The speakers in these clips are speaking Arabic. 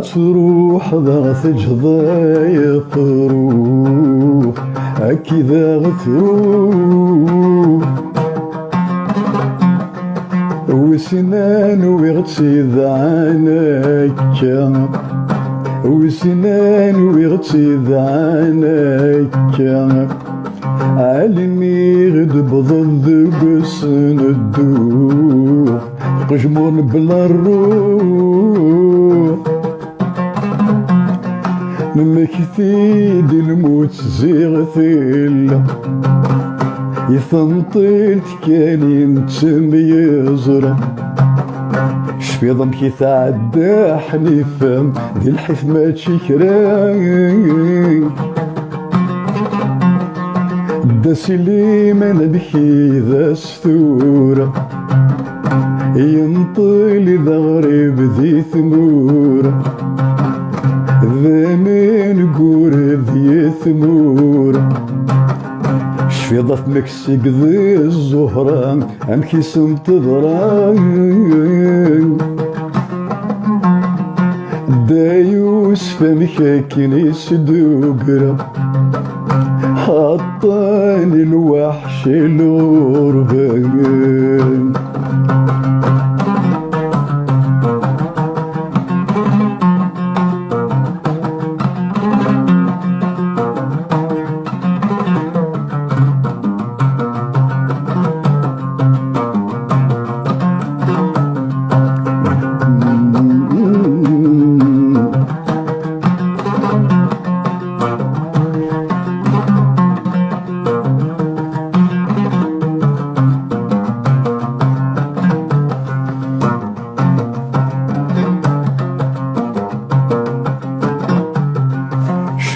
تروح ضغط جضايا تروح أكيد غتروح وسنان ويغتسيد عناك وسنان ويغتسيد عناك علمي غد بضد قسن الدور قجمون بلا الروح مكثيد الموت زيغ ثيلا يثنطلت كان ينتم يزرع شفي ضمك يتعدى حنيفة ذي الحيث ما تشكران دا سليمان بكي ذا ستورة ينطلي ذا غريب ذي ثمورة ذا من قرب ذي ثمورة شفي ضف مكسيك ذي الزهرة أمكي سمت ضران دا يوسف مكاكني سدوقرة حطاني الوحش الغربان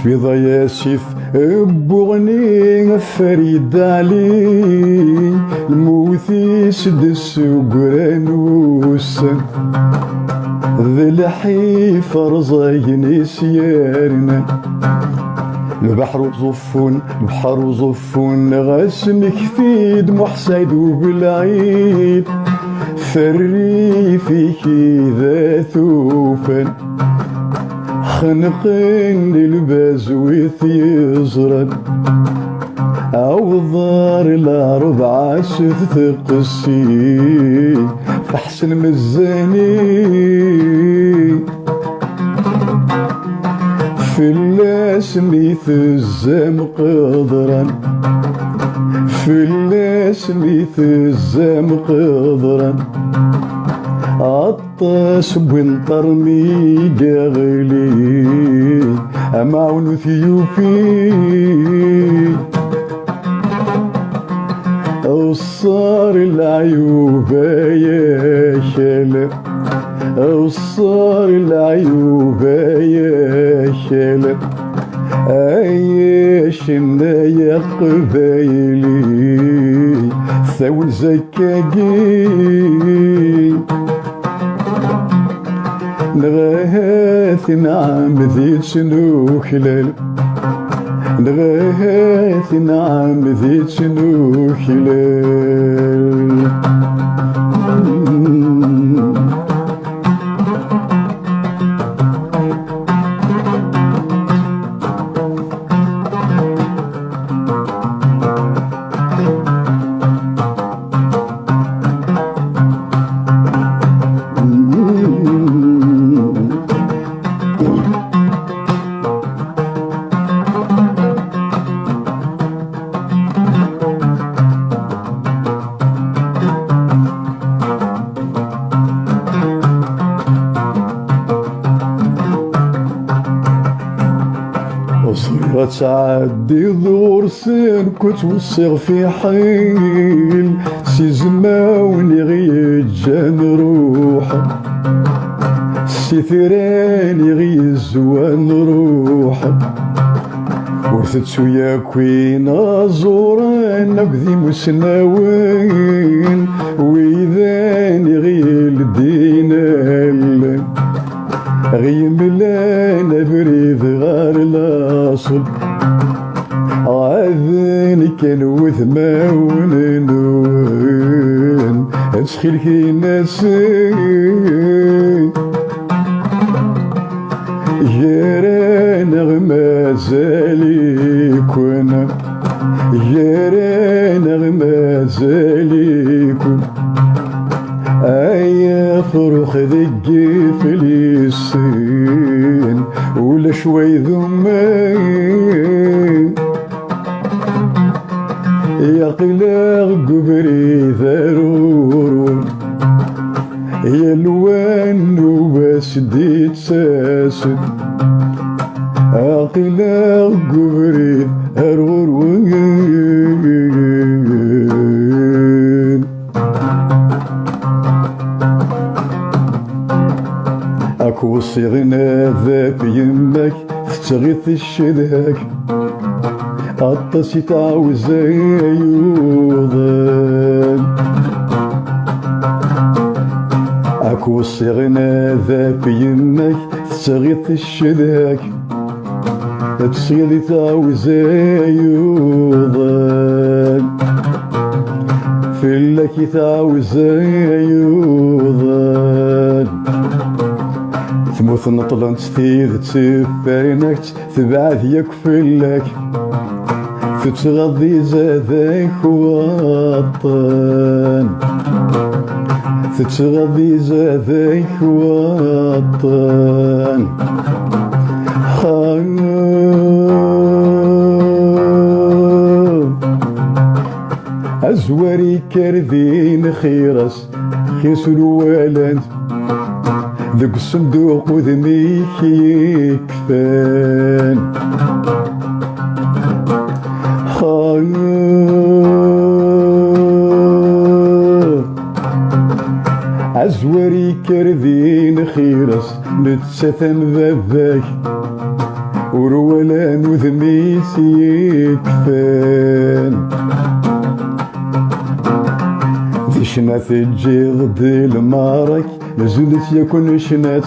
بيضا ياسف بوغني فريد علي الموثي سدس وقرانوس ذي الحيف رزاين سيارنا البحر زفون البحر زفون غاسم كثيد محسد وبالعيد فري فيك ذا ثوفا خنقين للباز ويثيزرد أوضار الأربعة ستقسي فحسن مزاني في اللاس ميث الزام قدرا في اللاس ميث الزام قدرا عطاس بنطر ميقا غلي أمعون ثيوفي أوصار العيوب يا شلب أوصار العيوب يا شلب أيشنا يا قبايلي ثول زكاقي نغاث نعم ذي شنو خلال نغاث نعم ذي شنو خلال تعدي ذور سن كنت وصيغ في حيل سي زماوني غيجان روحه سي ثيراني غيزوان روحه ورثت شويا كوينا زوران نقذي مسناوين وإذاني غيل دينال غيملانا بريد غار الاصل عاذني كان وثماون نون اسخيل كي ناسي جيران غمازاليكن جيران غمازاليكن أي فرخ ذقي في السين ولا شوي ذمين يا قلاغ قبري ذرور يا الوان وبس ديت ساسد قلاغ قبري ذرور اكو صيغنا ذاك يمك تغيث الشداك عطسي تعوز يوضن اكو صيغنا ذاك يمك تغيث الشداك تصيدي تعوز يوضن فلك تعوز يوضن تموت نطلن تثيذ تفارنك تبعث يكفلك تتغذي زادك وطن تتغذي زادك وطن أزوري كردين خيرس خيس الولد ذوك الصندوق وذميك يكفان عزوري كردين خيرس نتسثن باباك ورولان وذميس يكفان ذي شنات تجي ضد المارك نزلت يكون شنات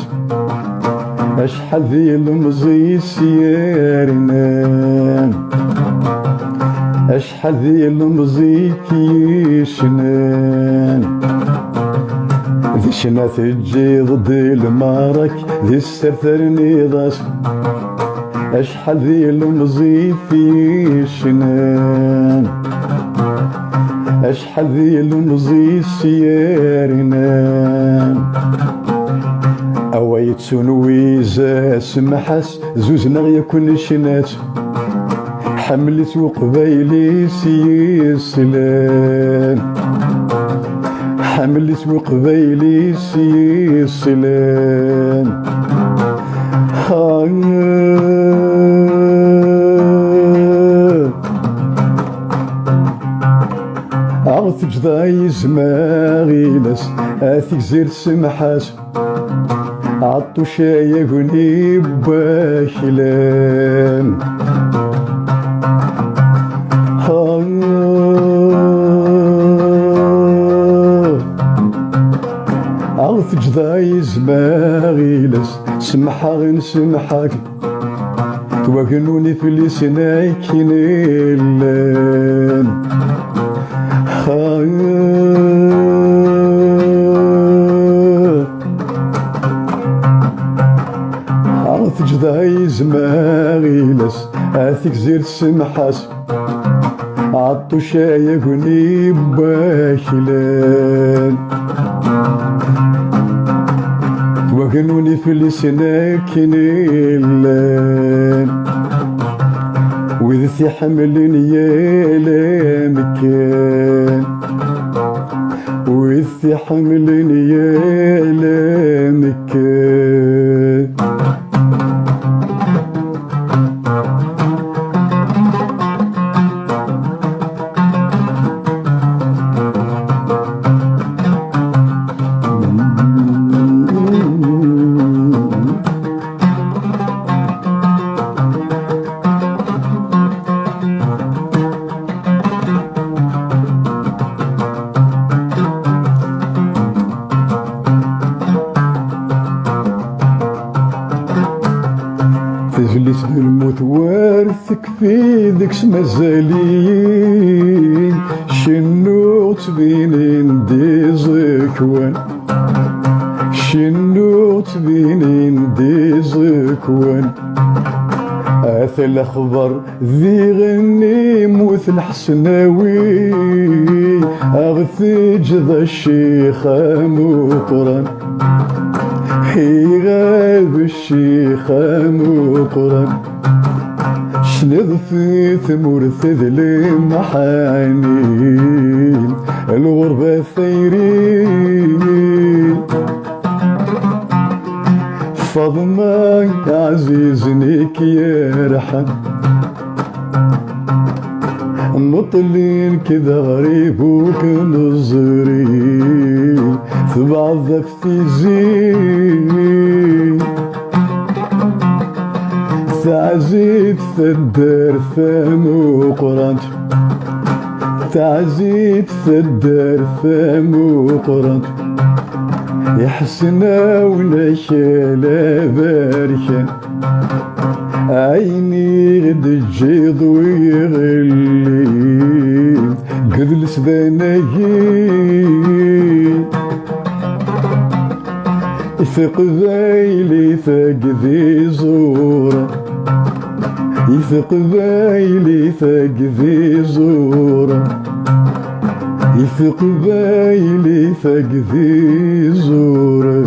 أشحال ذي المزي سيارنا أشحال ذي المزي كيشنان ذي شنات تجي ضد المارك ذي السرثر نيضاس أشحال ذي المزي كيشنان أشحال ذي المزي سيارنا أويت سنويزا سمحس زوزنا يكون شنات حملت وقبايلي سيسلان حملت وقبايلي سيسلان عرفت جداي زماغيلس اثيك زير سمحاس عطو شايقني باكلان عرفت جداي زماغيلس سمحا غن سمحاك توقنوني في لسناي كينيلان عرفت جداي زماغيلس اثيك زير سمحاس عطو شايقني باكلان توقنوني في لسنا كينيلان وذي حملني يا لامكان وذي حملني يا لامكان تجلس بالموت وارثك في ذيك مازالين شنو تبينين دي زكوان شنو تبينين دي زكوان اث الاخبار ذي غني موث الحسناوي اغثج ذا الشيخ مقرن هي غاب الشيخ مقرن شنذ في ثمور ذلي محانين الغربة ثيرين فضما عزيزنيك يا رحم مطلين كذا غريب وكنظري في بعضك في زين تعزيت الدار ثام وقرنت تعزيت الدار ثام وقرنت يحسنا ولا شالا باركة عيني غد الجيض ويغلي قد السداناجي يثق ذايلي ثاق ذي زورة يثق ذايلي ثاق ذي زورة يثق بايلي ثق ذي زورة